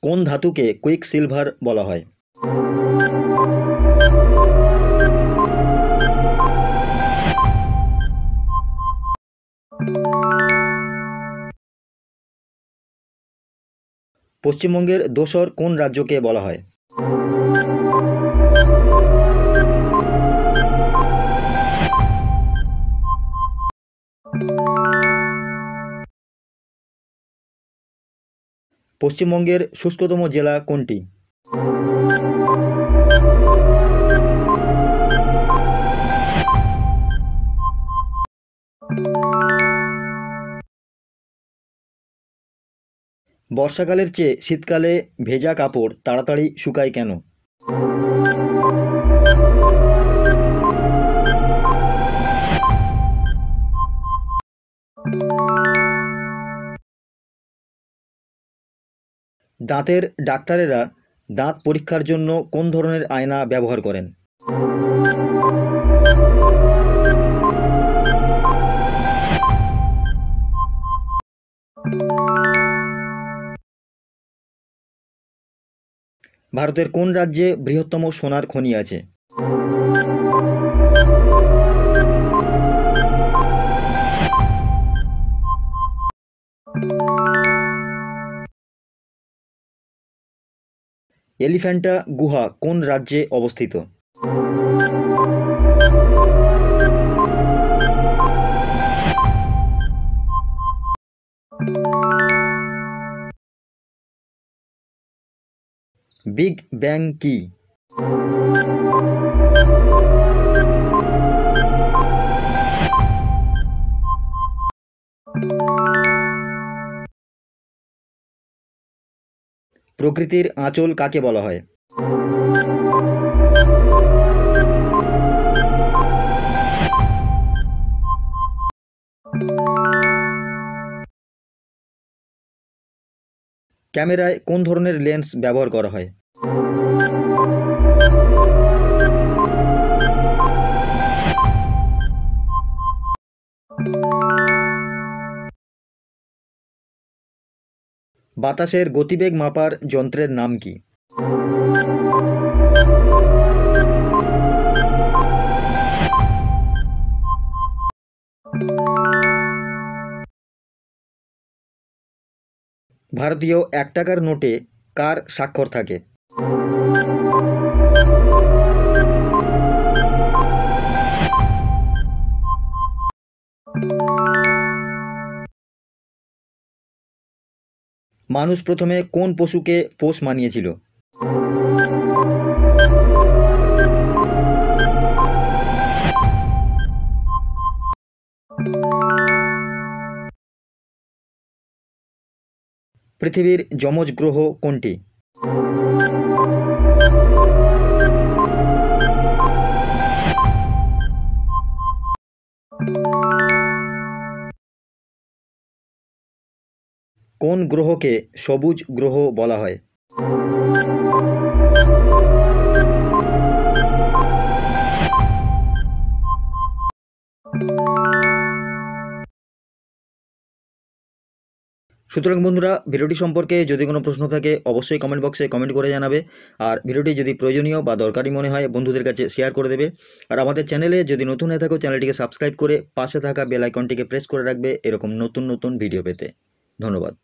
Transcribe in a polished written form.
কোন ধাতুকে quick silver বলা হয়? পশ্চিমবঙ্গের দোসর কোন রাজ্যকে বলা হয়? পশ্চিমবঙ্গের শুষ্কতম জেলা কোনটি? বর্ষাকালের চেয়ে শীতকালে ভেজা কাপড় তাড়াতাড়ি শুকায় কেন? দাঁতের ডাক্তারেরা দাঁত পরীক্ষার জন্য কোন ধরনের আয়না ব্যবহার করেন? ভারতের কোন রাজ্যে বৃহত্তম সোনার খনি আছে? এলিফ্যান্টা গুহা কোন রাজ্যে অবস্থিত? বিগ ব্যাং কি? প্রকৃতির আঁচল কাকে বলা হয়? ক্যামেরায় কোন ধরনের লেন্স ব্যবহার করা হয়? বাতাসের গতিবেগ মাপার যন্ত্রের নাম কি? ভারতীয় 1 টাকার নোটে কার স্বাক্ষর থাকে? মানুষ প্রথমে কোন পশুকে পোষ মানিয়েছিল? পৃথিবীর যমজ গ্রহ কোনটি? কোন গ্রহকে সবুজ গ্রহ বলা হয়? সুতরাং বন্ধুরা, ভিডিওটি সম্পর্কে যদি কোনো প্রশ্ন থাকে অবশ্যই কমেন্ট বক্সে কমেন্ট করে জানাবে। আর ভিডিওটি যদি প্রয়োজনীয় বা দরকারি মনে হয় বন্ধুদের কাছে শেয়ার করে দেবে। আর আমাদের চ্যানেলে যদি নতুন হয়ে থাকো চ্যানেলটিকে সাবস্ক্রাইব করে পাশে থাকা বেল আইকনটিকে প্রেস করে রাখবে এরকম নতুন নতুন ভিডিও পেতে। ধন্যবাদ।